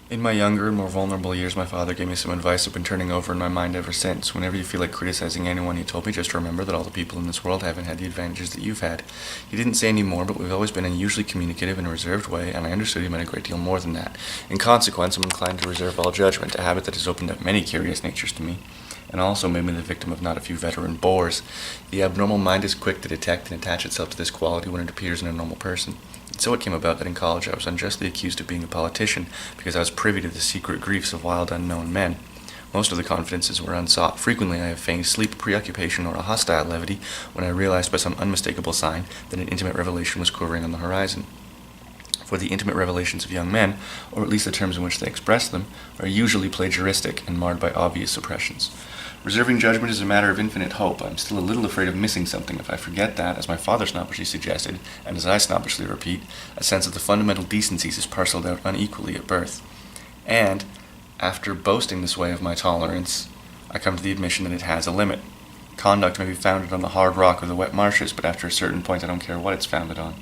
In my younger and more vulnerable years, my father gave me some advice I've been turning over in my mind ever since. Whenever you feel like criticizing anyone, he told me just remember that all the people in this world haven't had the advantages that you've had. He didn't say any more, but we've always been unusually communicative in a reserved way, and I understood he meant a great deal more than that. In consequence, I'm inclined to reserve all judgment, a habit that has opened up many curious natures to me, and also made me the victim of not a few veteran bores. The abnormal mind is quick to detect and attach itself to this quality when it appears in a normal person. And so it came about that in college I was unjustly accused of being a politician because I was privy to the secret griefs of wild unknown men. Most of the confidences were unsought. Frequently I have feigned sleep, preoccupation, or a hostile levity when I realized by some unmistakable sign that an intimate revelation was quivering on the horizon. For the intimate revelations of young men, or at least the terms in which they express them, are usually plagiaristic and marred by obvious suppressions. Reserving judgment is a matter of infinite hope. I'm still a little afraid of missing something if I forget that, as my father snobbishly suggested, and as I snobbishly repeat, a sense of the fundamental decencies is parceled out unequally at birth. And, after boasting this way of my tolerance, I come to the admission that it has a limit. Conduct may be founded on the hard rock or the wet marshes, but after a certain point I don't care what it's founded on.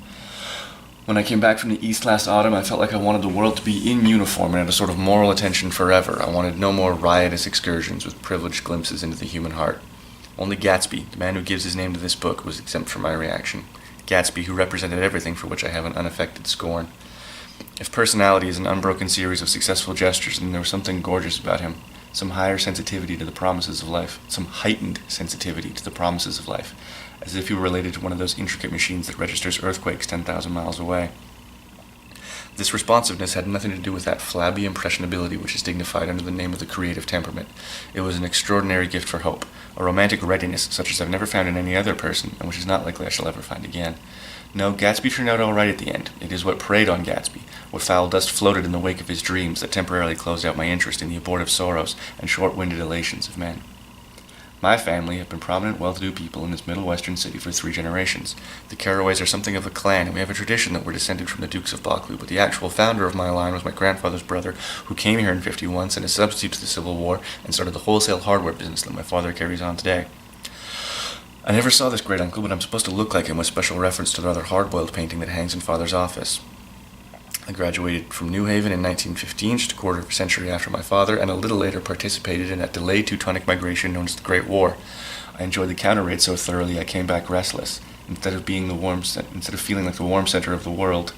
When I came back from the East last autumn, I felt like I wanted the world to be in uniform and at a sort of moral attention forever. I wanted no more riotous excursions with privileged glimpses into the human heart. Only Gatsby, the man who gives his name to this book, was exempt from my reaction. Gatsby, who represented everything for which I have an unaffected scorn. If personality is an unbroken series of successful gestures, then there was something gorgeous about him. Some higher sensitivity to the promises of life. Some heightened sensitivity to the promises of life. As if he were related to one of those intricate machines that registers earthquakes 10,000 miles away. This responsiveness had nothing to do with that flabby impressionability which is dignified under the name of the creative temperament. It was an extraordinary gift for hope, a romantic readiness such as I've never found in any other person, and which is not likely I shall ever find again. No, Gatsby turned out all right at the end. It is what preyed on Gatsby, what foul dust floated in the wake of his dreams that temporarily closed out my interest in the abortive sorrows and short-winded elations of men. My family have been prominent, well-to-do people in this middle western city for 3 generations. The Carraways are something of a clan, and we have a tradition that we're descended from the Dukes of Buccleuch, but the actual founder of my line was my grandfather's brother, who came here in '51, sent a substitute to the Civil War, and started the wholesale hardware business that my father carries on today. I never saw this great uncle, but I'm supposed to look like him with special reference to the rather hard-boiled painting that hangs in Father's office. I graduated from New Haven in 1915, just a quarter of a century after my father, and a little later participated in that delayed Teutonic migration known as the Great War. I enjoyed the counter raid so thoroughly I came back restless. Instead of feeling like the warm center of the world,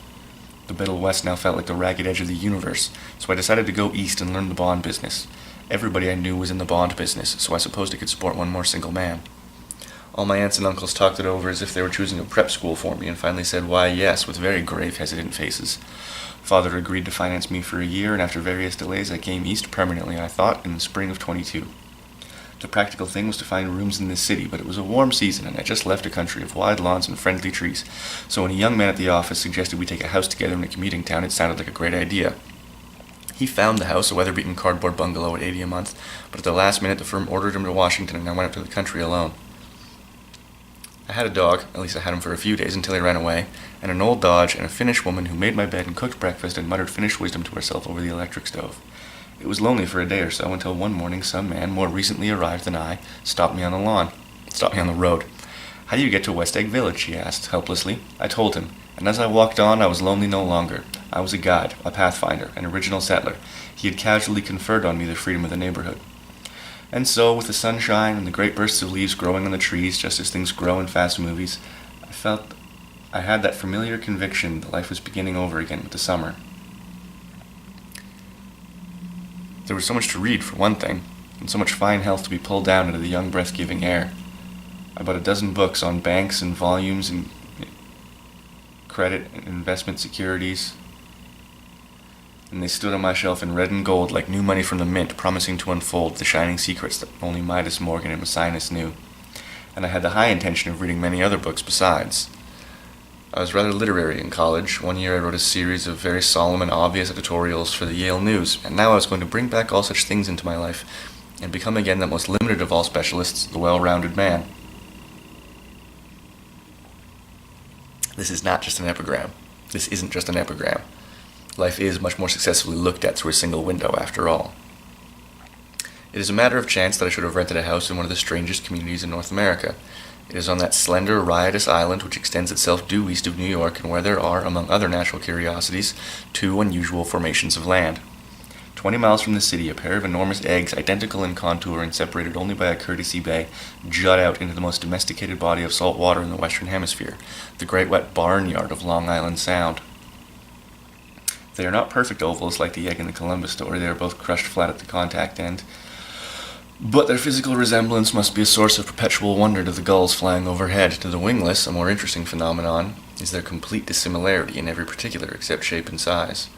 the Middle West now felt like the ragged edge of the universe. So I decided to go east and learn the bond business. Everybody I knew was in the bond business, so I supposed I could support one more single man. All my aunts and uncles talked it over as if they were choosing a prep school for me, and finally said, "Why, yes," with very grave, hesitant faces. Father agreed to finance me for a year, and after various delays I came east permanently, I thought, in the spring of '22. The practical thing was to find rooms in this city, but it was a warm season, and I just left a country of wide lawns and friendly trees, so when a young man at the office suggested we take a house together in a commuting town, it sounded like a great idea. He found the house, a weather-beaten cardboard bungalow at $80 a month, but at the last minute the firm ordered him to Washington, and I went up to the country alone. I had a dog, at least I had him for a few days until he ran away, and an old Dodge and a Finnish woman who made my bed and cooked breakfast and muttered Finnish wisdom to herself over the electric stove. It was lonely for a day or so until one morning some man, more recently arrived than I, stopped me on the road. "How do you get to West Egg Village?" he asked, helplessly. I told him, and as I walked on I was lonely no longer. I was a guide, a pathfinder, an original settler. He had casually conferred on me the freedom of the neighborhood. And so, with the sunshine and the great bursts of leaves growing on the trees, just as things grow in fast movies, I had that familiar conviction that life was beginning over again with the summer. There was so much to read, for one thing, and so much fine health to be pulled down into the young, breath-giving air. I bought a dozen books on banks and volumes and credit and investment securities, and they stood on my shelf in red and gold like new money from the mint, promising to unfold the shining secrets that only Midas Morgan and Maecenas knew. And I had the high intention of reading many other books besides. I was rather literary in college. One year I wrote a series of very solemn and obvious editorials for the Yale News, and now I was going to bring back all such things into my life, and become again that most limited of all specialists, the well-rounded man. This is not just an epigram. This isn't just an epigram. Life is much more successfully looked at through a single window, after all. It is a matter of chance that I should have rented a house in one of the strangest communities in North America. It is on that slender, riotous island which extends itself due east of New York, and where there are, among other natural curiosities, 2 unusual formations of land. 20 miles from the city, a pair of enormous eggs, identical in contour and separated only by a courtesy bay, jut out into the most domesticated body of salt water in the Western Hemisphere, the great wet barnyard of Long Island Sound. They are not perfect ovals like the egg in the Columbus story. They are both crushed flat at the contact end. But their physical resemblance must be a source of perpetual wonder to the gulls flying overhead. To the wingless, a more interesting phenomenon is their complete dissimilarity in every particular except shape and size.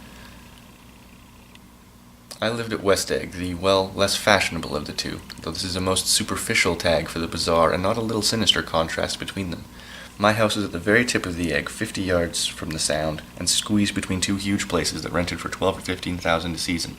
I lived at West Egg, the, well, less fashionable of the two, though this is a most superficial tag for the bizarre and not a little sinister contrast between them. My house was at the very tip of the egg, 50 yards from the Sound, and squeezed between two huge places that rented for $12,000 or $15,000 a season.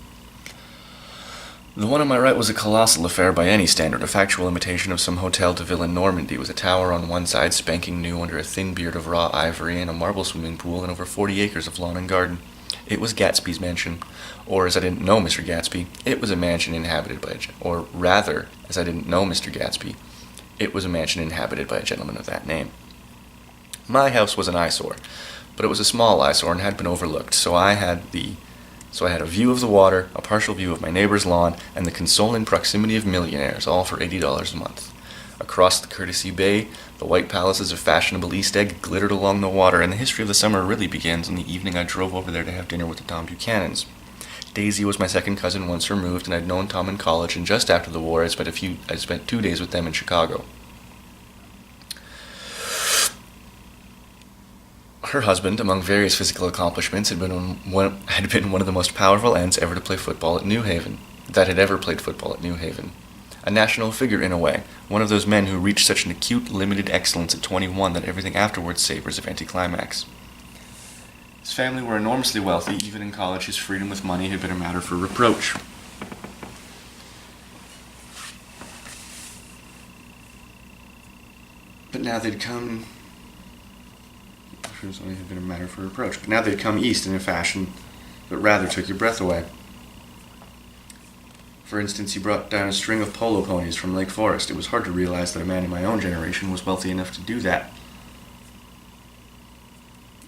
The one on my right was a colossal affair by any standard, a factual imitation of some Hotel de Ville in Normandy, with a tower on one side spanking new under a thin beard of raw ivory and a marble swimming pool and over 40 acres of lawn and garden. It was Gatsby's mansion, or as I didn't know Mr. Gatsby, it was a mansion inhabited by or rather, as I didn't know Mr. Gatsby, it was a mansion inhabited by a gentleman of that name. My house was an eyesore, but it was a small eyesore and had been overlooked, so I had a view of the water, a partial view of my neighbor's lawn, and the consoling proximity of millionaires, all for $80 a month. Across the courtesy bay, the white palaces of fashionable East Egg glittered along the water, and the history of the summer really begins on the evening I drove over there to have dinner with the Tom Buchanans. Daisy was my second cousin once removed, and I'd known Tom in college, and just after the war I spent 2 days with them in Chicago. Her husband, among various physical accomplishments, had been one of the most powerful ends ever to play football at New Haven, that had ever played football at New Haven. A national figure in a way, one of those men who reached such an acute, limited excellence at 21 that everything afterwards savors of anticlimax. His family were enormously wealthy. Even in college, his freedom with money had been a matter for reproach. But now they'd come east in a fashion that rather took your breath away. For instance, he brought down a string of polo ponies from Lake Forest. It was hard to realize that a man in my own generation was wealthy enough to do that.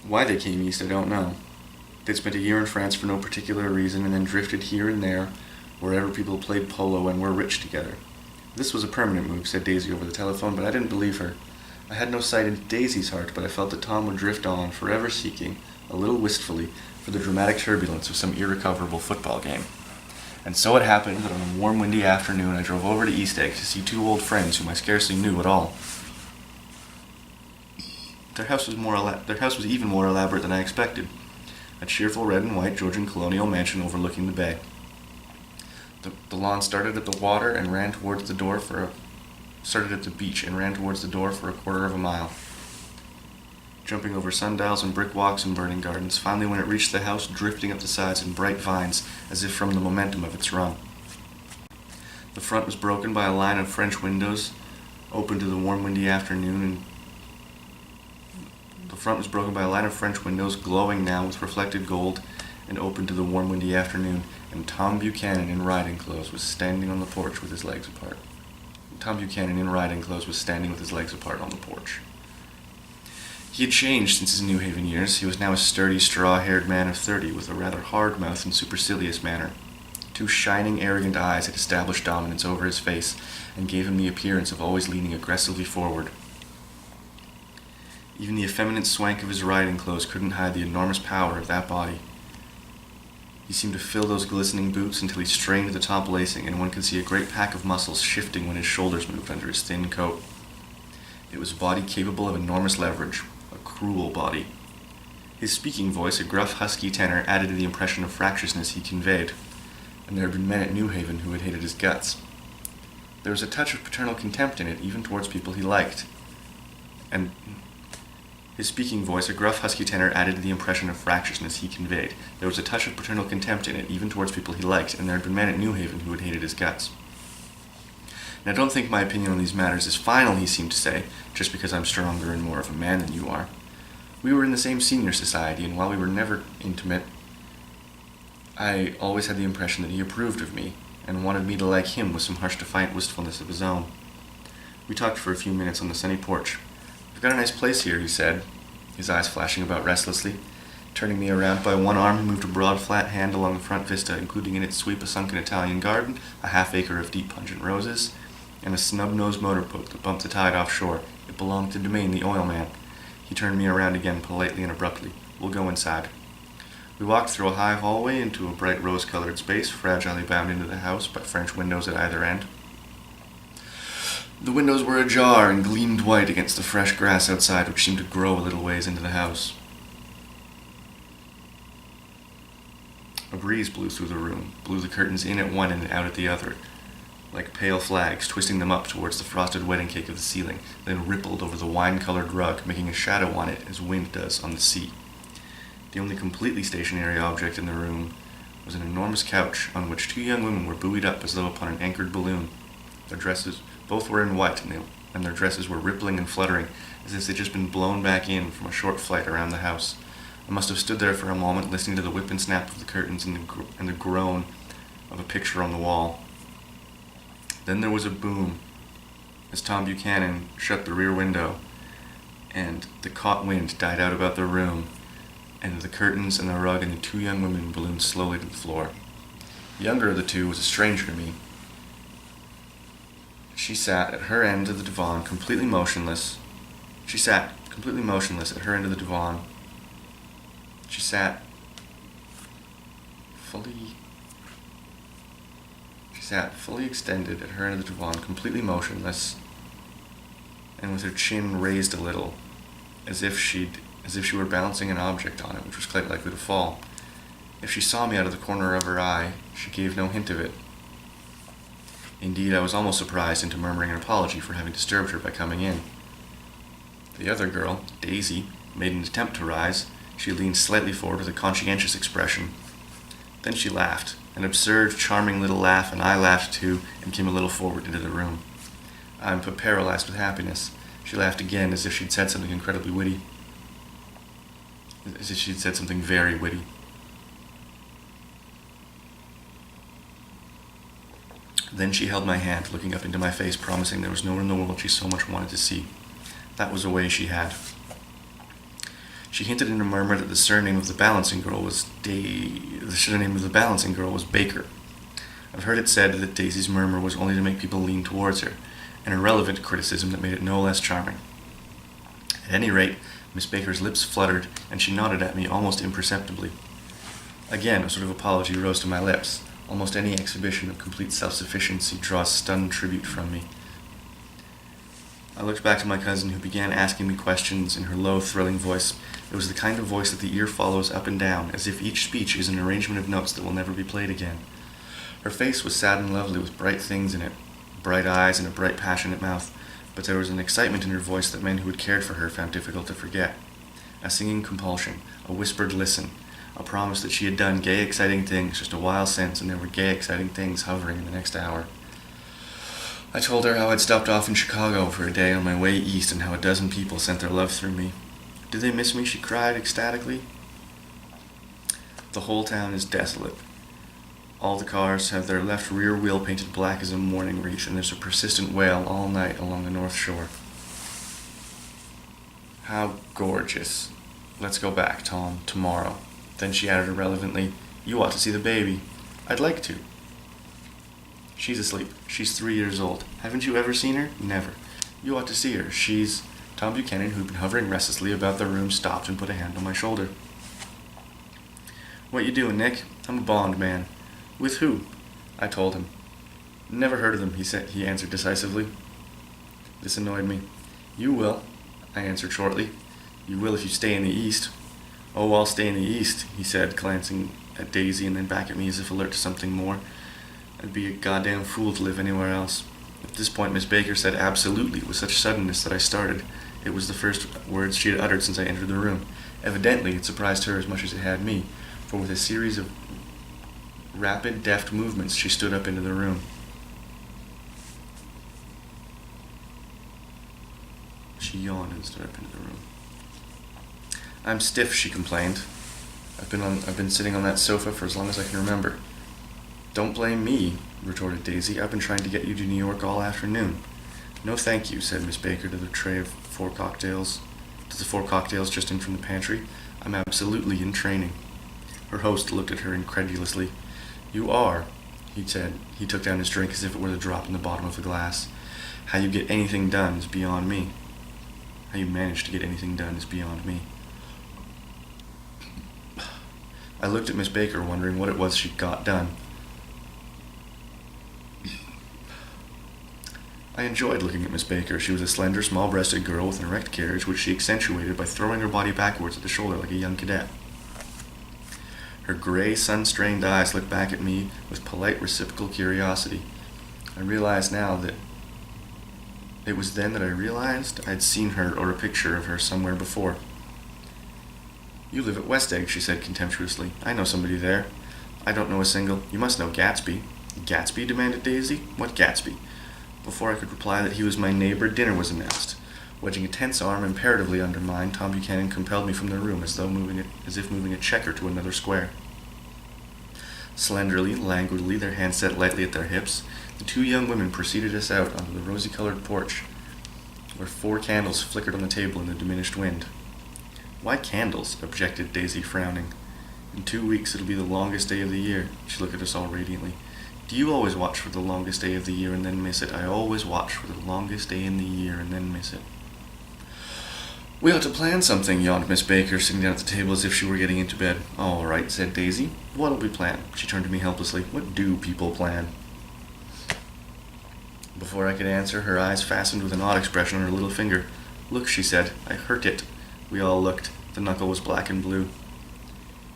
Why they came east, I don't know. They'd spent a year in France for no particular reason and then drifted here and there wherever people played polo and were rich together. This was a permanent move, said Daisy over the telephone, but I didn't believe her. I had no sight into Daisy's heart, but I felt that Tom would drift on, forever seeking, a little wistfully, for the dramatic turbulence of some irrecoverable football game. And so it happened that on a warm, windy afternoon I drove over to East Egg to see two old friends whom I scarcely knew at all. Their house was even more elaborate than I expected. A cheerful red and white Georgian colonial mansion overlooking the bay. The lawn started at the beach and ran towards the door for a quarter of a mile, jumping over sundials and brick walks and burning gardens. Finally, when it reached the house, drifting up the sides in bright vines, as if from the momentum of its run. The front was broken by a line of French windows, open to the warm, windy afternoon, glowing now with reflected gold, and open to the warm, windy afternoon, and Tom Buchanan in riding clothes was standing on the porch with his legs apart. On the porch. He had changed since his New Haven years. He was now a sturdy, straw-haired man of 30, with a rather hard mouth and supercilious manner. Two shining, arrogant eyes had established dominance over his face, and gave him the appearance of always leaning aggressively forward. Even the effeminate swank of his riding clothes couldn't hide the enormous power of that body. He seemed to fill those glistening boots until he strained the top lacing, and one could see a great pack of muscles shifting when his shoulders moved under his thin coat. It was a body capable of enormous leverage, a cruel body. His speaking voice, a gruff, husky tenor, added to the impression of fractiousness he conveyed, and there had been men at New Haven who had hated his guts. There was a touch of paternal contempt in it, even towards people he liked. And his speaking voice, a gruff, husky tenor, added to the impression of fractiousness he conveyed. There was a touch of paternal contempt in it, even towards people he liked, and there had been men at New Haven who had hated his guts. Now, don't think my opinion on these matters is final, he seemed to say, just because I'm stronger and more of a man than you are. We were in the same senior society, and while we were never intimate, I always had the impression that he approved of me, and wanted me to like him with some harsh, defiant wistfulness of his own. We talked for a few minutes on the sunny porch. "I've got a nice place here," he said, his eyes flashing about restlessly. Turning me around by one arm, he moved a broad, flat hand along the front vista, including in its sweep a sunken Italian garden, a half-acre of deep, pungent roses, and a snub-nosed motorboat that bumped the tide offshore. It belonged to Domain, the oil man. He turned me around again, politely and abruptly. "We'll go inside." We walked through a high hallway into a bright rose-colored space, fragilely bound into the house by French windows at either end. The windows were ajar and gleamed white against the fresh grass outside, which seemed to grow a little ways into the house. A breeze blew through the room, blew the curtains in at one and out at the other, like pale flags, twisting them up towards the frosted wedding cake of the ceiling, then rippled over the wine-colored rug, making a shadow on it as wind does on the sea. The only completely stationary object in the room was an enormous couch on which two young women were buoyed up as though upon an anchored balloon. Their dresses, both were in white, and their dresses were rippling and fluttering as if they'd just been blown back in from a short flight around the house. I must have stood there for a moment, listening to the whip and snap of the curtains and the groan of a picture on the wall. Then there was a boom as Tom Buchanan shut the rear window, and the caught wind died out about the room, and the curtains and the rug and the two young women ballooned slowly to the floor. The younger of the two was a stranger to me. She sat at her end of the divan, completely motionless. She sat fully extended at her end of the divan, completely motionless, and with her chin raised a little, as if she were balancing an object on it, which was quite likely to fall. If she saw me out of the corner of her eye, she gave no hint of it. Indeed, I was almost surprised into murmuring an apology for having disturbed her by coming in. The other girl, Daisy, made an attempt to rise. She leaned slightly forward with a conscientious expression. Then she laughed, an absurd, charming little laugh, and I laughed too, and came a little forward into the room. I am but paralyzed with happiness. She laughed again, as if she'd said something incredibly witty. As if she'd said something very witty. Then she held my hand, looking up into my face, promising there was no one in the world she so much wanted to see. That was a way she had. She hinted in a murmur that the surname of the balancing girl was Baker. I've heard it said that Daisy's murmur was only to make people lean towards her, an irrelevant criticism that made it no less charming. At any rate, Miss Baker's lips fluttered, and she nodded at me almost imperceptibly. Again, a sort of apology rose to my lips. Almost any exhibition of complete self-sufficiency draws stunned tribute from me. I looked back to my cousin, who began asking me questions in her low, thrilling voice. It was the kind of voice that the ear follows up and down, as if each speech is an arrangement of notes that will never be played again. Her face was sad and lovely, with bright things in it, bright eyes and a bright, passionate mouth, but there was an excitement in her voice that men who had cared for her found difficult to forget. A singing compulsion, a whispered listen, a promise that she had done gay, exciting things just a while since, and there were gay, exciting things hovering in the next hour. I told her how I'd stopped off in Chicago for a day on my way east, and how a dozen people sent their love through me. "Do they miss me?" she cried ecstatically. The whole town is desolate. All the cars have their left rear wheel painted black as a mourning wreath, and there's a persistent wail all night along the North Shore. "How gorgeous. Let's go back, Tom, tomorrow." Then she added irrelevantly, "You ought to see the baby." "I'd like to." "She's asleep. She's 3 years old. Haven't you ever seen her?" "Never." "You ought to see her. She's—" Tom Buchanan, who'd been hovering restlessly about the room, stopped and put a hand on my shoulder. "What you doing, Nick?" "I'm a bond man." "With who?" I told him. "Never heard of them," he answered decisively. This annoyed me. "You will," I answered shortly. "You will if you stay in the East." "Oh, I'll stay in the East," he said, glancing at Daisy and then back at me as if alert to something more. "I'd be a goddamn fool to live anywhere else." At this point, Miss Baker said absolutely with such suddenness that I started. It was the first words she had uttered since I entered the room. Evidently, it surprised her as much as it had me, for with a series of rapid, deft movements, she stood up into the room. She yawned and stood up into the room. "I'm stiff," she complained. I've been sitting on that sofa for as long as I can remember." "Don't blame me," retorted Daisy. "I've been trying to get you to New York all afternoon." "No, thank you," said Miss Baker to the 4 cocktails just in from the pantry. I'm absolutely in training. Her host looked at her incredulously. You are, he said. He took down his drink as if it were the drop in the bottom of a glass. How you get anything done is beyond me. How you manage to get anything done is beyond me. I looked at Miss Baker, wondering what it was she got done. I enjoyed looking at Miss Baker. She was a slender, small-breasted girl with an erect carriage, which she accentuated by throwing her body backwards at the shoulder like a young cadet. Her gray, sun-strained eyes looked back at me with polite, reciprocal curiosity. I realized now that it was then that I realized I'd seen her or a picture of her somewhere before. You live at West Egg, she said contemptuously. I know somebody there. I don't know a single. You must know Gatsby. Gatsby? Demanded Daisy. What Gatsby? Before I could reply that he was my neighbor, dinner was announced. Wedging a tense arm imperatively under mine, Tom Buchanan compelled me from the room as if moving a checker to another square. Slenderly, languidly, their hands set lightly at their hips, the two young women preceded us out onto the rosy-colored porch, where 4 candles flickered on the table in the diminished wind. Why candles? Objected Daisy, frowning. In 2 weeks it'll be the longest day of the year. She looked at us all radiantly. Do you always watch for the longest day of the year and then miss it? I always watch for the longest day in the year and then miss it. We ought to plan something, yawned Miss Baker, sitting down at the table as if she were getting into bed. All right, said Daisy. What'll we plan? She turned to me helplessly. What do people plan? Before I could answer, her eyes fastened with an odd expression on her little finger. Look, she said. I hurt it. We all looked. The knuckle was black and blue.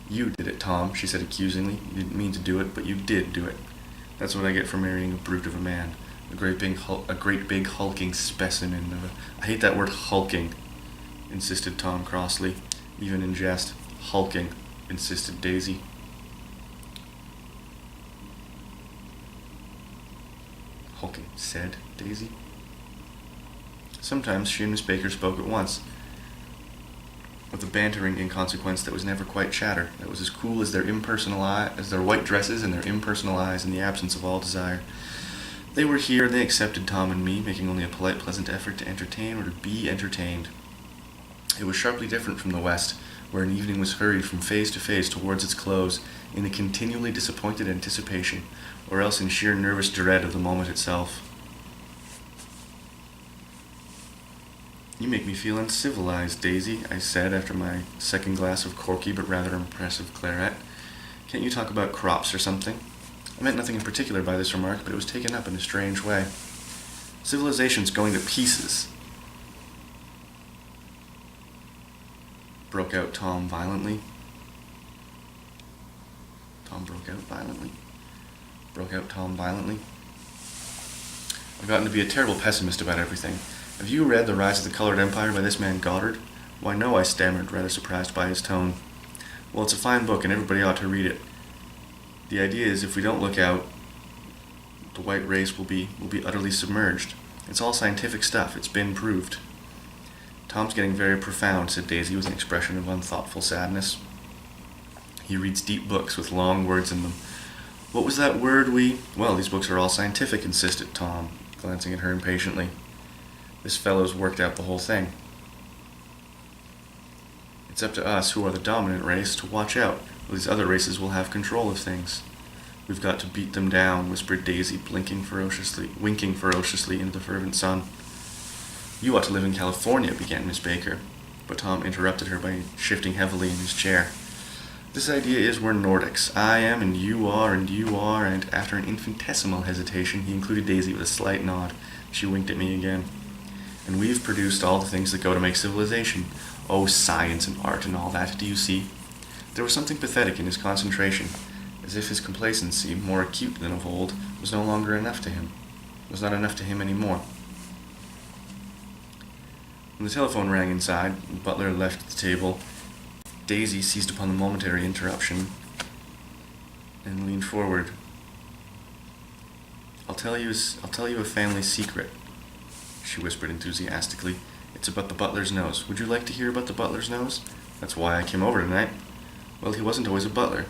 You did it, Tom, she said accusingly. You didn't mean to do it, but you did do it. That's what I get for marrying a brute of a man. A great big hulking specimen of a... I hate that word hulking, insisted Tom crossly. Even in jest. Hulking, insisted Daisy. Hulking, said Daisy. Sometimes she and Miss Baker spoke at once, with a bantering inconsequence that was never quite chatter, that was as cool as their white dresses and their impersonal eyes in the absence of all desire. They were here, and they accepted Tom and me, making only a polite, pleasant effort to entertain or to be entertained. It was sharply different from the West, where an evening was hurried from phase to phase towards its close, in a continually disappointed anticipation, or else in sheer nervous dread of the moment itself. You make me feel uncivilized, Daisy, I said after my second glass of corky but rather impressive claret. Can't you talk about crops or something? I meant nothing in particular by this remark, but it was taken up in a strange way. Civilization's going to pieces, broke out Tom violently. Broke out Tom violently. I've gotten to be a terrible pessimist about everything. Have you read The Rise of the Colored Empire by this man Goddard? Why, no, I stammered, rather surprised by his tone. Well, it's a fine book, and everybody ought to read it. The idea is, if we don't look out, the white race will be utterly submerged. It's all scientific stuff. It's been proved. Tom's getting very profound, said Daisy with an expression of unthoughtful sadness. He reads deep books with long words in them. What was that word Well, these books are all scientific, insisted Tom, glancing at her impatiently. This fellow's worked out the whole thing. It's up to us, who are the dominant race, to watch out, or these other races will have control of things. We've got to beat them down, whispered Daisy, winking ferociously into the fervent sun. You ought to live in California, began Miss Baker, but Tom interrupted her by shifting heavily in his chair. This idea is we're Nordics. I am, and you are, and after an infinitesimal hesitation, he included Daisy with a slight nod. She winked at me again. And we've produced all the things that go to make civilization. Oh, science and art and all that, do you see? There was something pathetic in his concentration, as if his complacency, more acute than of old, was no longer enough to him, was not enough to him any more. When the telephone rang inside, and Butler left the table, Daisy seized upon the momentary interruption and leaned forward. I'll tell you a family secret, she whispered enthusiastically. It's about the butler's nose. Would you like to hear about the butler's nose? That's why I came over tonight. Well, he wasn't always a butler.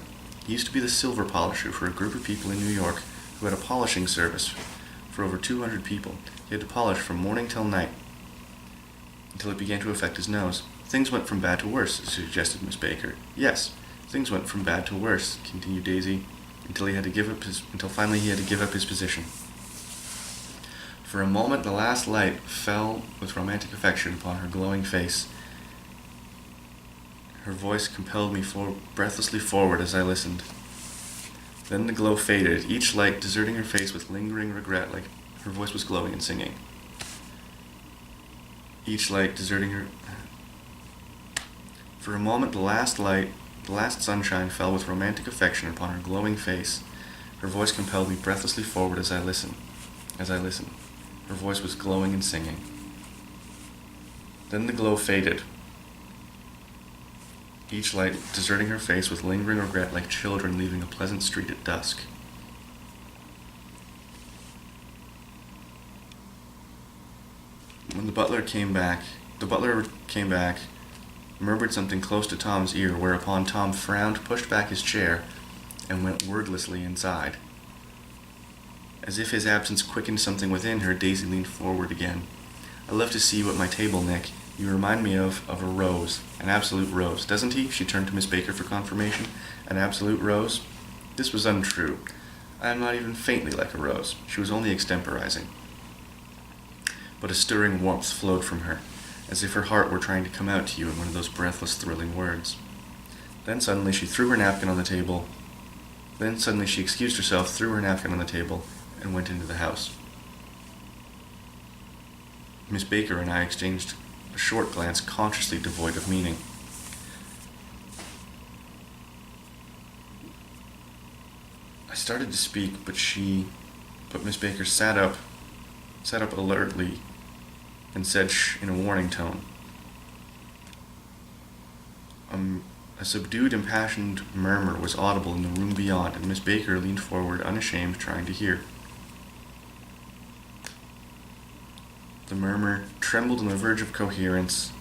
He used to be the silver polisher for a group of people in New York who had a polishing service for over 200 people. He had to polish from morning till night until it began to affect his nose. Things went from bad to worse, suggested Miss Baker. Yes, things went from bad to worse, continued Daisy, until finally he had to give up his position. For a moment the last light fell with romantic affection upon her glowing face. Her voice compelled me breathlessly forward as I listened. Then the glow faded, each light deserting her face with lingering regret, like her voice was glowing and singing. Each light deserting her... For a moment the last sunshine fell with romantic affection upon her glowing face. Her voice compelled me breathlessly forward as I listened. Her voice was glowing and singing. Then the glow faded, each light deserting her face with lingering regret like children leaving a pleasant street at dusk. When the butler came back, murmured something close to Tom's ear, whereupon Tom frowned, pushed back his chair, and went wordlessly inside. As if his absence quickened something within her, Daisy leaned forward again. "I love to see you at my table, Nick. You remind me of a rose, an absolute rose, doesn't he?" She turned to Miss Baker for confirmation. "An absolute rose?" This was untrue. I am not even faintly like a rose. She was only extemporizing. But a stirring warmth flowed from her, as if her heart were trying to come out to you in one of those breathless, thrilling words. Then suddenly she excused herself, threw her napkin on the table, and went into the house. Miss Baker and I exchanged a short glance consciously devoid of meaning. I started to speak, but Miss Baker sat up alertly and said shh in a warning tone. A subdued, impassioned murmur was audible in the room beyond, and Miss Baker leaned forward, unashamed, trying to hear. The murmur trembled on the verge of coherence,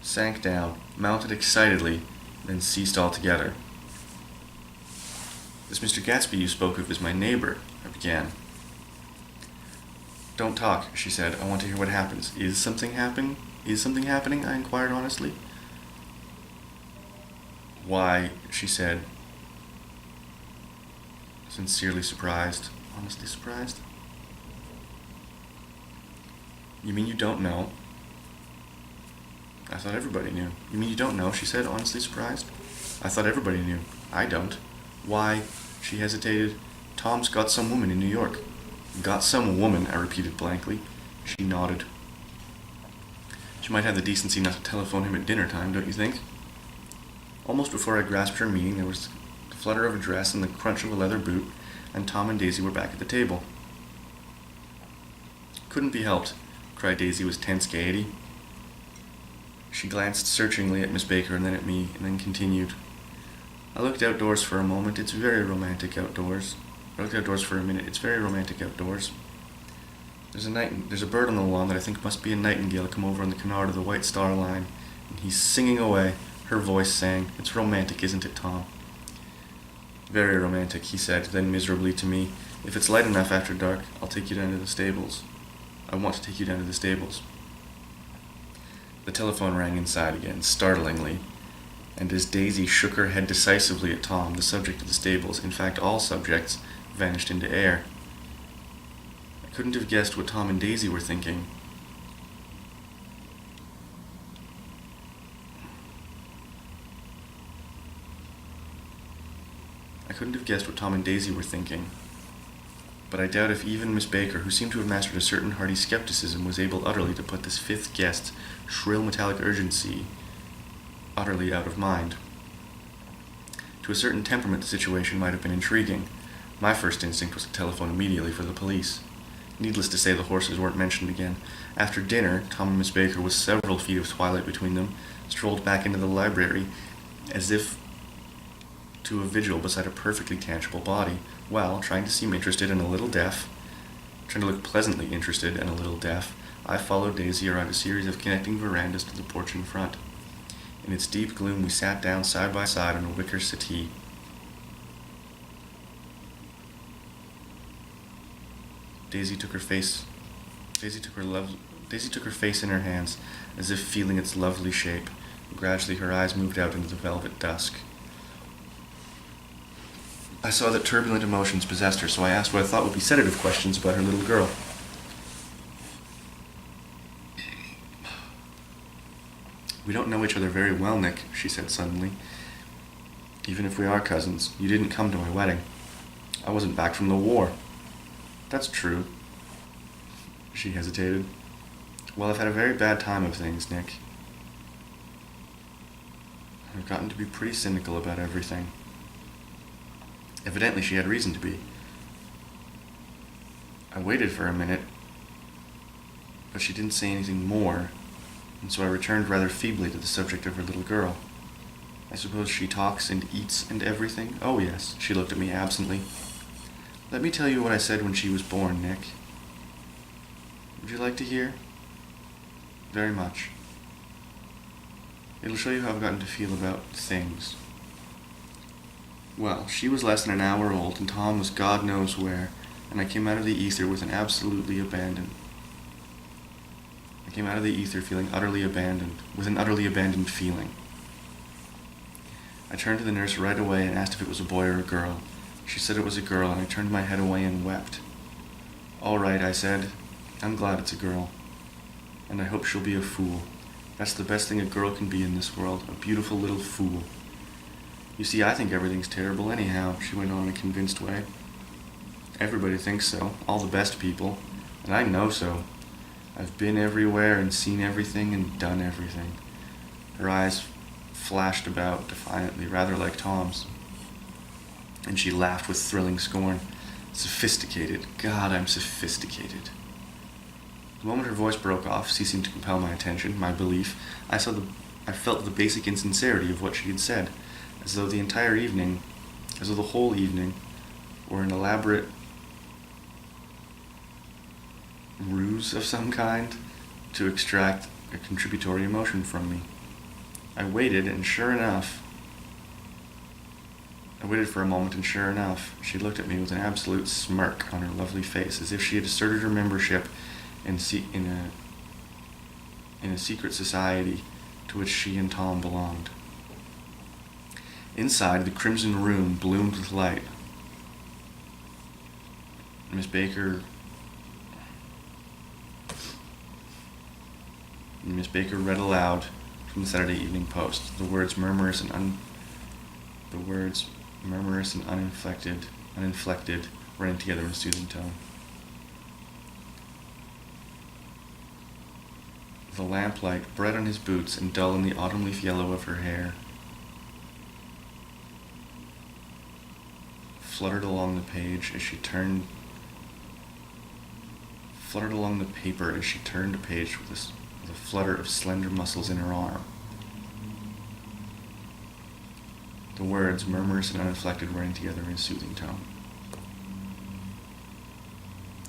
sank down, mounted excitedly, then ceased altogether. "This Mr. Gatsby you spoke of is my neighbor," I began. "Don't talk," she said. "I want to hear what happens." Is something happening? I inquired honestly. "Why," she said, sincerely surprised, honestly surprised. "You mean you don't know?" "I thought everybody knew." "You mean you don't know?" she said, honestly surprised. "I thought everybody knew." "I don't." "Why," she hesitated, "Tom's got some woman in New York." "Got some woman," I repeated blankly. She nodded. "She might have the decency not to telephone him at dinner time, don't you think?" Almost before I grasped her meaning, there was the flutter of a dress and the crunch of a leather boot, and Tom and Daisy were back at the table. "Couldn't be helped," cried Daisy with tense gaiety. She glanced searchingly at Miss Baker and then at me, and then continued. "I looked outdoors for a moment. It's very romantic outdoors. I looked outdoors for a minute. It's very romantic outdoors. There's a bird on the lawn that I think must be a nightingale come over on the canard of the White Star Line, and he's singing away." Her voice sang. "It's romantic, isn't it, Tom?" "Very romantic," he said, then miserably to me, "If it's light enough after dark, I'll take you down to the stables. I want to take you down to the stables." The telephone rang inside again, startlingly, and as Daisy shook her head decisively at Tom, the subject of the stables, in fact all subjects, vanished into air. I couldn't have guessed what Tom and Daisy were thinking. But I doubt if even Miss Baker, who seemed to have mastered a certain hearty skepticism, was able utterly to put this fifth guest's shrill metallic urgency utterly out of mind. To a certain temperament the situation might have been intriguing. My first instinct was to telephone immediately for the police. Needless to say, the horses weren't mentioned again. After dinner, Tom and Miss Baker, with several feet of twilight between them, strolled back into the library, as if to a vigil beside a perfectly tangible body, while, trying to look pleasantly interested and a little deaf, I followed Daisy around a series of connecting verandas to the porch in front. In its deep gloom we sat down side by side on a wicker settee. Daisy took her Daisy took her face in her hands, as if feeling its lovely shape. Gradually her eyes moved out into the velvet dusk. I saw that turbulent emotions possessed her, so I asked what I thought would be sedative questions about her little girl. "We don't know each other very well, Nick," she said suddenly. "Even if we are cousins, you didn't come to my wedding. I wasn't back from the war." "That's true." She hesitated. "Well, I've had a very bad time of things, Nick. I've gotten to be pretty cynical about everything." Evidently she had reason to be. I waited for a minute, but she didn't say anything more, and so I returned rather feebly to the subject of her little girl. "I suppose she talks and eats and everything?" "Oh, yes." She looked at me absently. "Let me tell you what I said when she was born, Nick." "Would you like to hear?" "Very much. It'll show you how I've gotten to feel about things. Well, she was less than an hour old, and Tom was God knows where, and I came out of the ether with an absolutely abandoned. I came out of the ether feeling utterly abandoned, with an utterly abandoned feeling. I turned to the nurse right away and asked if it was a boy or a girl. She said it was a girl, and I turned my head away and wept. "All right," I said. "I'm glad it's a girl. And I hope she'll be a fool. That's the best thing a girl can be in this world, a beautiful little fool. You see, I think everything's terrible anyhow," she went on in a convinced way. "Everybody thinks so, all the best people, and I know so. I've been everywhere and seen everything and done everything." Her eyes flashed about defiantly, rather like Tom's, and she laughed with thrilling scorn. "Sophisticated. God, I'm sophisticated." The moment her voice broke off, ceasing to compel my attention, my belief, I felt the basic insincerity of what she had said, as though the whole evening, were an elaborate ruse of some kind to extract a contributory emotion from me. I waited for a moment, and sure enough, she looked at me with an absolute smirk on her lovely face, as if she had asserted her membership in a secret society to which she and Tom belonged. Inside, the crimson room bloomed with light. Miss Baker read aloud from the Saturday Evening Post, the words murmurous and uninflected, running together in a soothing tone. The lamplight, bright on his boots and dull in the autumn leaf yellow of her hair, fluttered along the paper as she turned a page with a flutter of slender muscles in her arm. The words, murmurous and uninflected, running together in a soothing tone.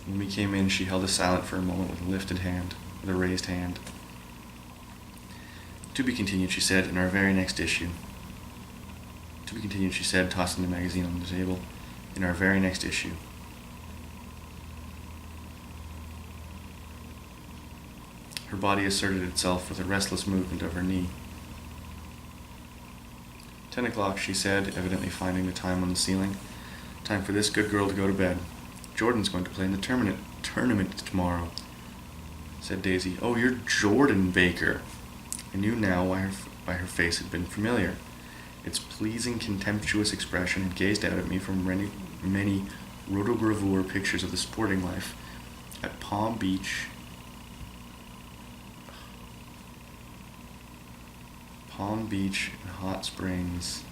When we came in, she held us silent for a moment with a raised hand. "To be continued," she said, "in our very next issue." "To be continued," she said, tossing the magazine on the table. "In our very next issue." Her body asserted itself with a restless movement of her knee. 10 o'clock, she said, evidently finding the time on the ceiling. "Time for this good girl to go to bed. Jordan's going to play in the tournament tomorrow," said Daisy. "Oh, you're Jordan Baker." I knew now why her face had been familiar. Its pleasing, contemptuous expression had gazed out at me from many rotogravure pictures of the sporting life at Palm Beach, and Hot Springs,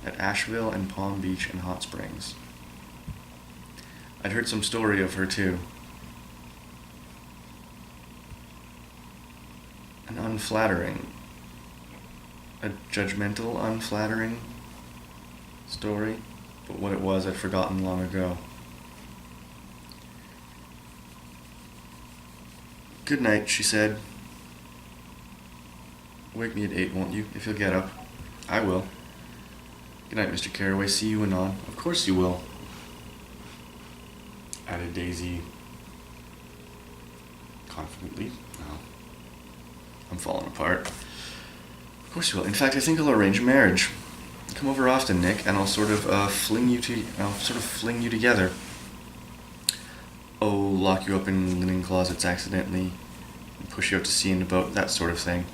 at Asheville and Palm Beach and Hot Springs. I'd heard some story of her too. An unflattering, a judgmental, unflattering story, but what it was I'd forgotten long ago. "Good night," she said. "Wake me at 8, won't you, if you'll get up?" "I will." "Good night, Mr. Carraway. See you anon." "Of course you will," added Daisy confidently. No. I'm falling apart. Of course you will. In fact, I think I'll arrange a marriage. Come over often, Nick, and I'll sort of fling you together. Oh, lock you up in linen closets accidentally, and push you out to sea in a boat, that sort of thing.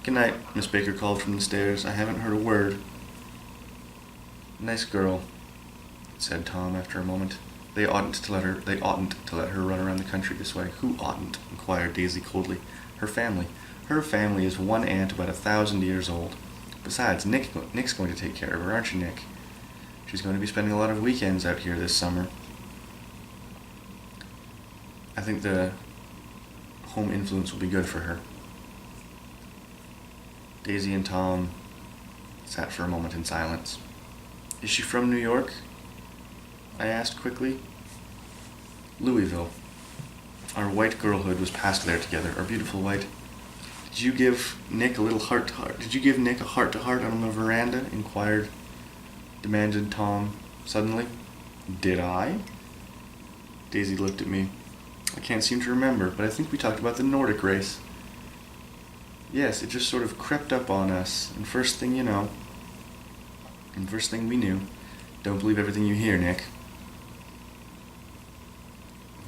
Good night, Miss Baker called from the stairs. I haven't heard a word. Nice girl, said Tom after a moment. They oughtn't to let her run around the country this way. Who oughtn't? Inquired Daisy coldly. Her family. Her family is one aunt about 1,000 years old. Besides, Nick's going to take care of her, aren't you, Nick? She's going to be spending a lot of weekends out here this summer. I think the home influence will be good for her. Daisy and Tom sat for a moment in silence. Is she from New York? I asked quickly. Louisville. Our white girlhood was passed there together, our beautiful white. Did you give Nick a little heart-to-heart? Did you give Nick a heart-to-heart on the veranda? Demanded Tom suddenly. Did I? Daisy looked at me. I can't seem to remember, but I think we talked about the Nordic race. Yes, it just sort of crept up on us, and first thing we knew, don't believe everything you hear, Nick.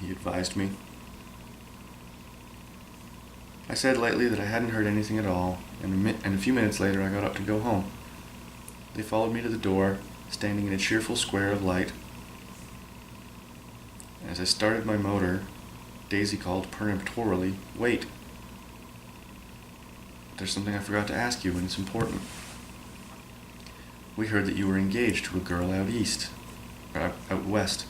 He advised me. I said lightly that I hadn't heard anything at all, and a few minutes later I got up to go home. They followed me to the door, standing in a cheerful square of light. As I started my motor, Daisy called peremptorily, Wait! There's something I forgot to ask you, and it's important. We heard that you were engaged to a girl out west.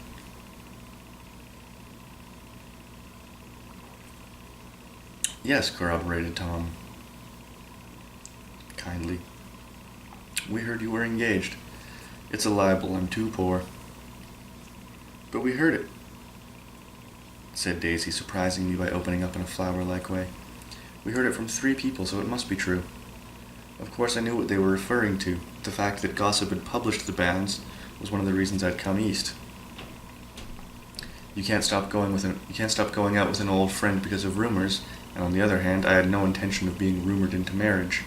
Yes, corroborated Tom kindly. We heard you were engaged. It's a libel. I'm too poor. But we heard it, said Daisy, surprising me by opening up in a flower-like way. We heard it from 3 people, so it must be true. Of course I knew what they were referring to. The fact that gossip had published the banns was one of the reasons I'd come east. You can't stop going out with an old friend because of rumors, and on the other hand, I had no intention of being rumored into marriage.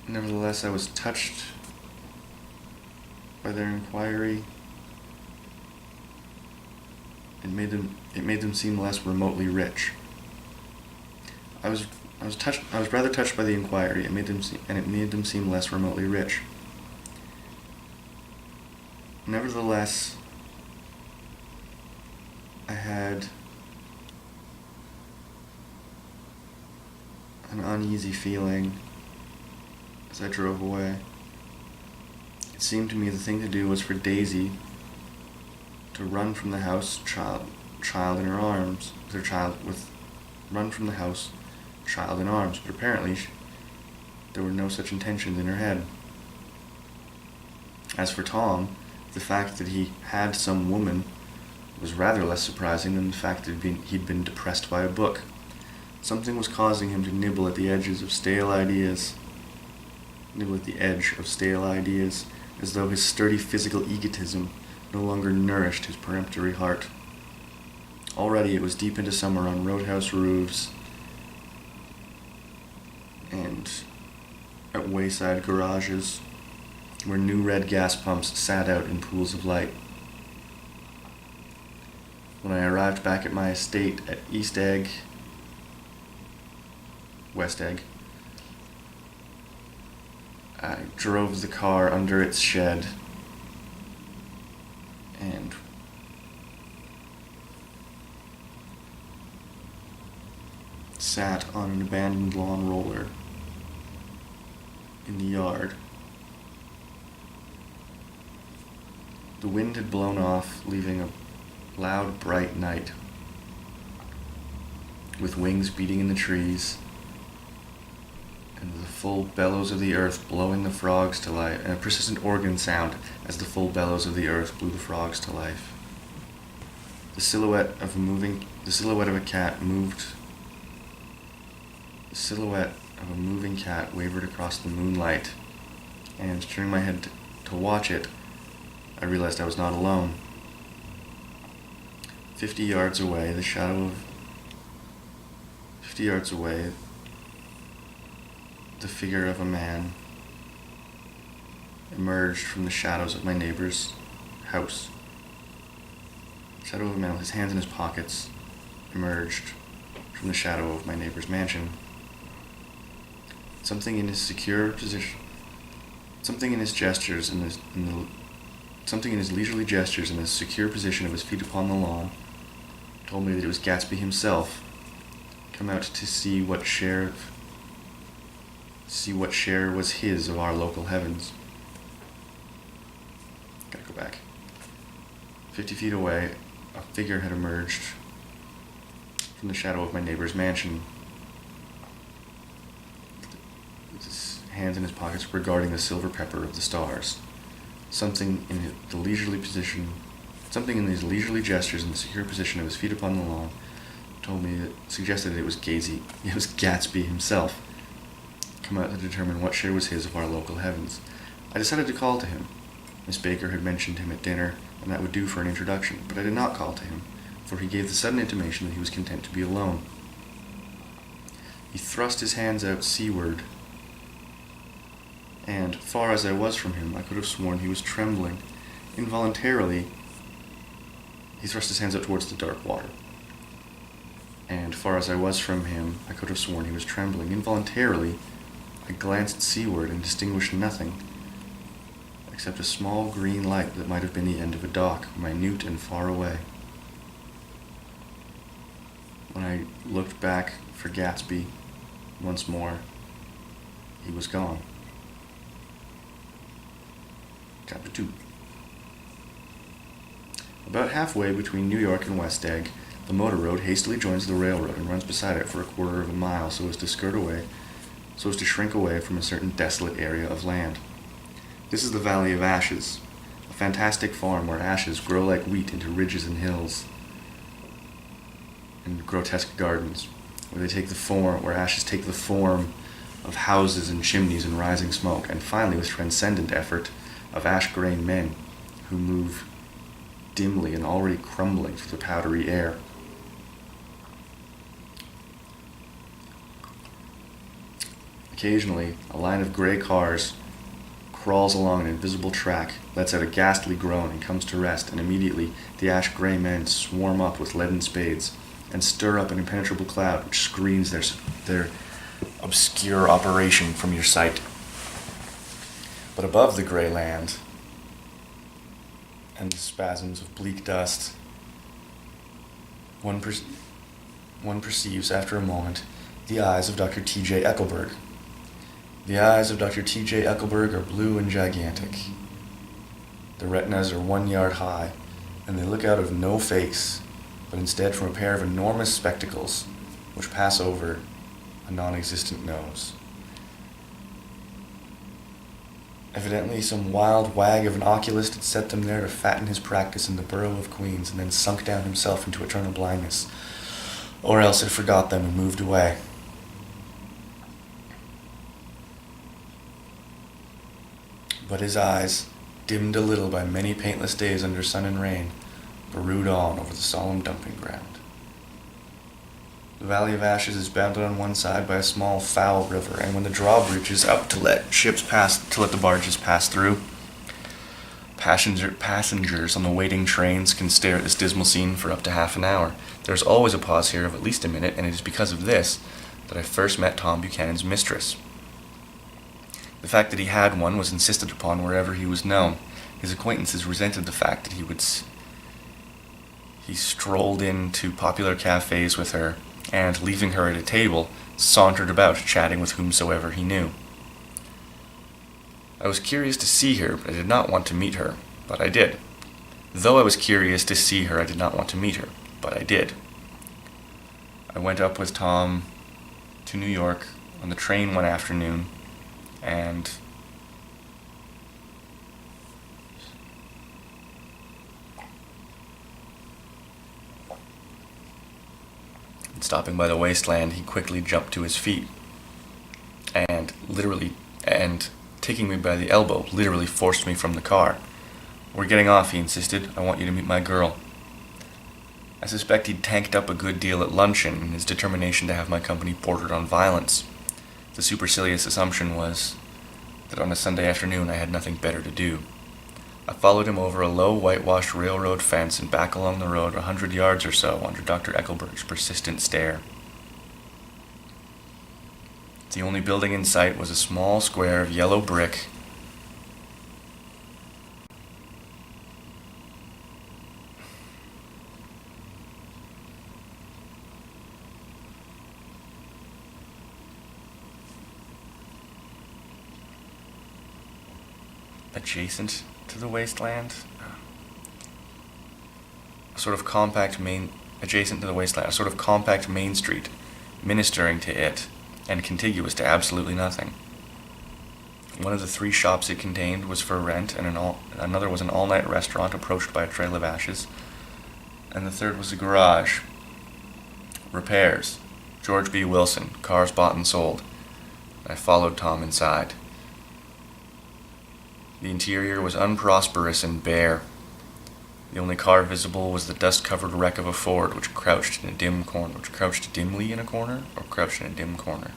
Nevertheless, I was touched by their inquiry. It made them seem less remotely rich. I was rather touched by the inquiry. It made them seem less remotely rich. Nevertheless, I had an uneasy feeling as I drove away. It seemed to me the thing to do was for Daisy to run from the house, child in her arms, run from the house, child in arms. But apparently, there were no such intentions in her head. As for Tom, the fact that he had some woman was rather less surprising than the fact that he'd been depressed by a book. Something was causing him to nibble at the edge of stale ideas, as though his sturdy physical egotism no longer nourished his peremptory heart. Already it was deep into summer on roadhouse roofs and at wayside garages, where new red gas pumps sat out in pools of light. When I arrived back at my estate at West Egg, I drove the car under its shed and sat on an abandoned lawn roller in the yard. The wind had blown off, leaving a loud, bright night, with wings beating in the trees, and the full bellows of the earth blowing the frogs to life, and a persistent organ sound as the full bellows of the earth blew the frogs to life. The silhouette of a cat wavered across the moonlight, and turning my head to watch it, I realized I was not alone. 50 yards away, the figure of a man emerged from the shadows of my neighbor's house. The shadow of a man with his hands in his pockets emerged from the shadow of my neighbor's mansion. Something in his secure position, something in his gestures, something in his leisurely gestures and the secure position of his feet upon the lawn told me that it was Gatsby himself, come out to see what share was his of our local heavens. Gotta go back. 50 feet away, a figure had emerged from the shadow of my neighbor's mansion, with his hands in his pockets regarding the silver pepper of the stars. Something in his leisurely gestures and the secure position of his feet upon the lawn suggested that it was Gatsby himself, come out to determine what share was his of our local heavens. I decided to call to him. Miss Baker had mentioned him at dinner, and that would do for an introduction, but I did not call to him, for he gave the sudden intimation that he was content to be alone. He thrust his hands out seaward, and, far as I was from him, I could have sworn he was trembling. Involuntarily, he thrust his hands out towards the dark water. And, far as I was from him, I could have sworn he was trembling. Involuntarily, I glanced seaward and distinguished nothing except a small green light that might have been the end of a dock, minute and far away. When I looked back for Gatsby once more, he was gone. Chapter 2. About halfway between New York and West Egg, the motor road hastily joins the railroad and runs beside it for a quarter of a mile so as to shrink away from a certain desolate area of land. This is the Valley of Ashes, a fantastic farm where ashes grow like wheat into ridges and hills, and grotesque gardens, where ashes take the form of houses and chimneys and rising smoke, and finally, with transcendent effort, of ash-grain men who move dimly and already crumbling through the powdery air. Occasionally, a line of gray cars crawls along an invisible track, lets out a ghastly groan, and comes to rest, and immediately the ash-gray men swarm up with leaden spades and stir up an impenetrable cloud which screens their obscure operation from your sight. But above the gray land and the spasms of bleak dust, one perceives after a moment the eyes of Dr. T.J. Eckelberg. The eyes of Dr. T.J. Eckelberg are blue and gigantic. The retinas are 1 yard high, and they look out of no face, but instead from a pair of enormous spectacles which pass over a non-existent nose. Evidently some wild wag of an oculist had set them there to fatten his practice in the borough of Queens and then sunk down himself into eternal blindness, or else had forgot them and moved away. But his eyes, dimmed a little by many paintless days under sun and rain, brood on over the solemn dumping ground. The Valley of Ashes is bounded on one side by a small foul river, and when the drawbridge is up to let the barges pass through, passengers on the waiting trains can stare at this dismal scene for up to half an hour. There is always a pause here of at least a minute, and it is because of this that I first met Tom Buchanan's mistress. The fact that he had one was insisted upon wherever he was known. His acquaintances resented the fact that he strolled into popular cafes with her, and, leaving her at a table, sauntered about chatting with whomsoever he knew. I was curious to see her, but I did not want to meet her, but I did. Though I was curious to see her, I did not want to meet her, but I did. I went up with Tom to New York on the train one afternoon, and stopping by the wasteland, he quickly jumped to his feet and taking me by the elbow, literally forced me from the car. "We're getting off," he insisted. "I want you to meet my girl." I suspect he'd tanked up a good deal at luncheon in his determination to have my company bordered on violence. The supercilious assumption was that on a Sunday afternoon I had nothing better to do. I followed him over a low whitewashed railroad fence and back along the road 100 yards or so under Dr. Eckelberg's persistent stare. The only building in sight was a small square of yellow brick adjacent to the wasteland. A sort of compact main street, ministering to it, and contiguous to absolutely nothing. One of the 3 shops it contained was for rent, and another was an all-night restaurant approached by a trail of ashes, and the third was a garage. Repairs. George B. Wilson, cars bought and sold. I followed Tom inside. The interior was unprosperous and bare. The only car visible was the dust-covered wreck of a Ford, which crouched dimly in a corner, or crouched in a dim corner.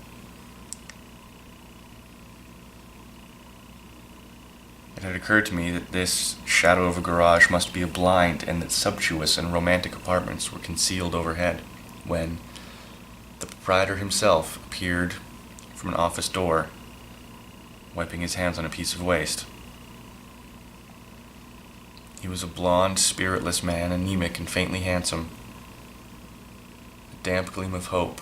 It had occurred to me that this shadow of a garage must be a blind, and that sumptuous and romantic apartments were concealed overhead, when the proprietor himself appeared from an office door, wiping his hands on a piece of waste. He was a blond, spiritless man, anemic and faintly handsome. A damp gleam of hope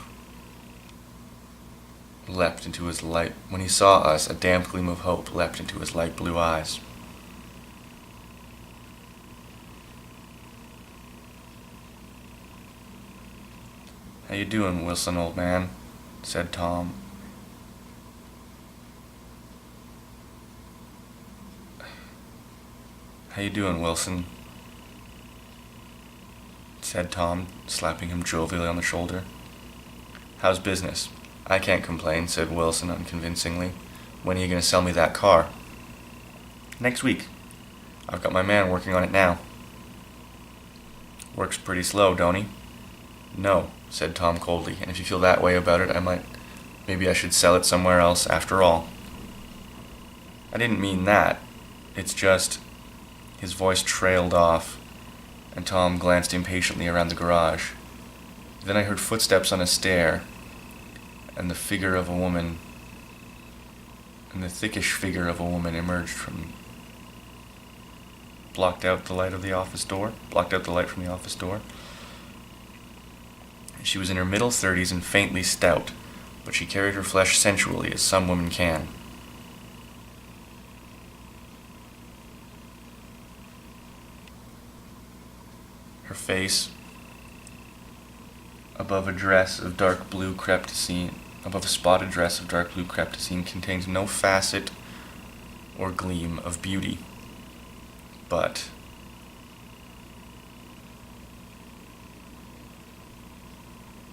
leapt into his light. When he saw us, a damp gleam of hope leapt into his light blue eyes. "How you doing, Wilson, old man?" said Tom. "How you doing, Wilson?" said Tom, slapping him jovially on the shoulder. "How's business?" "I can't complain," said Wilson unconvincingly. "When are you going to sell me that car?" "Next week. I've got my man working on it now." "Works pretty slow, don't he?" "No," said Tom coldly, "and if you feel that way about it, maybe I should sell it somewhere else after all." "I didn't mean that. It's just..." His voice trailed off, and Tom glanced impatiently around the garage. Then I heard footsteps on a stair, and the thickish figure of a woman emerged blocked out the light from the office door. She was in her middle 30s and faintly stout, but she carried her flesh sensually, as some women can. Her face, above a spotted dress of dark blue crepusine, contained no facet or gleam of beauty, but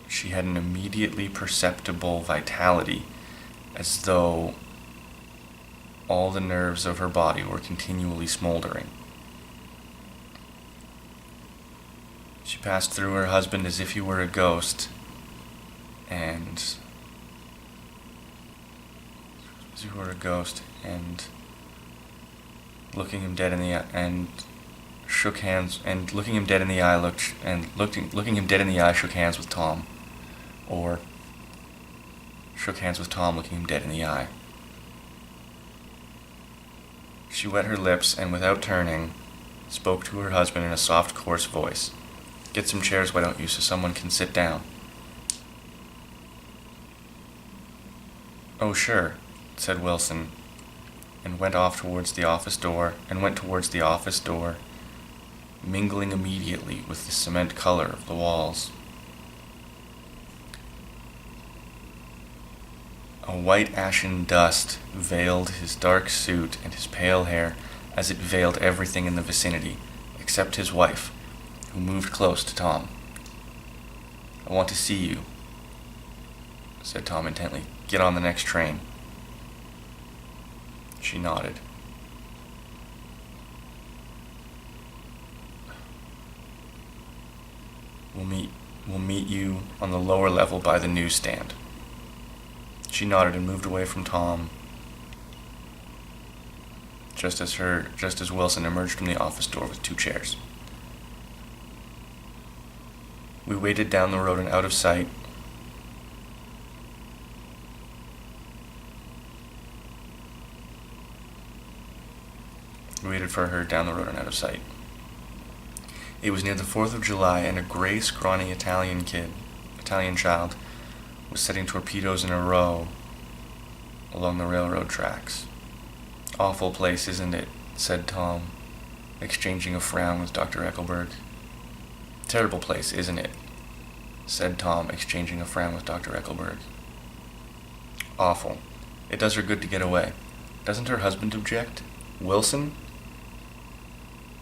she had an immediately perceptible vitality, as though all the nerves of her body were continually smoldering. She passed through her husband as if he were a ghost, and looking him dead in the eye, and shook hands with Tom, or shook hands with Tom looking him dead in the eye. She wet her lips and, without turning, spoke to her husband in a soft, coarse voice. "Get some chairs, why don't you, so someone can sit down." "Oh, sure," said Wilson, and went towards the office door, mingling immediately with the cement color of the walls. A white ashen dust veiled his dark suit and his pale hair, as it veiled everything in the vicinity, except his wife, who moved close to Tom. "I want to see you," said Tom intently. "Get on the next train." She nodded. We'll meet you on the lower level by the newsstand." She nodded and moved away from Tom just as Wilson emerged from the office door with 2 chairs. We waited down the road and out of sight. We waited for her down the road and out of sight. It was near the 4th of July, and a gray, scrawny Italian child, was setting torpedoes in a row along the railroad tracks. "Awful place, isn't it?" said Tom, exchanging a frown with Dr. Eckelberg. "Terrible place, isn't it?" said Tom, exchanging a frown with Dr. Eckelberg. "Awful. It does her good to get away. Doesn't her husband object? Wilson?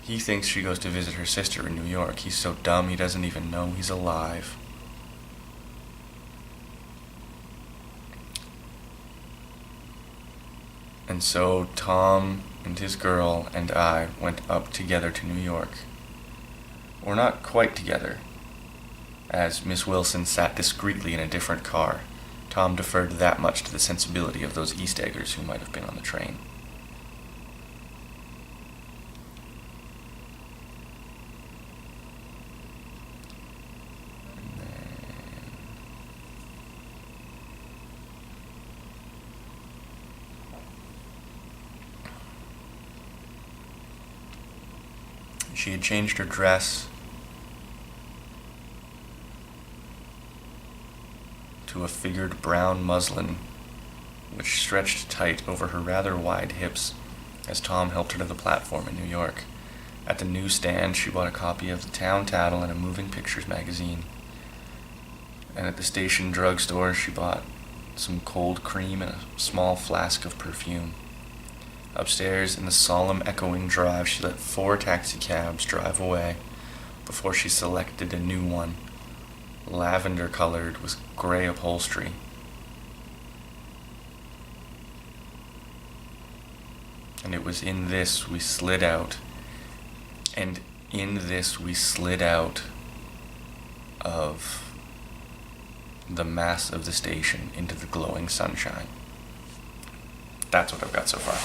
He thinks she goes to visit her sister in New York. He's so dumb he doesn't even know he's alive." And so Tom and his girl and I went up together to New York. Or not quite together, as Miss Wilson sat discreetly in a different car. Tom deferred that much to the sensibility of those East Eggers who might have been on the train. She had changed her dress to a figured brown muslin which stretched tight over her rather wide hips as Tom helped her to the platform in New York. At the newsstand, she bought a copy of the Town Tattle and a moving pictures magazine. And at the station drugstore, she bought some cold cream and a small flask of perfume. Upstairs, in the solemn, echoing drive, she let 4 taxicabs drive away before she selected a new one, lavender-colored with gray upholstery. And it was in this we slid out, of the mass of the station into the glowing sunshine. That's what I've got so far.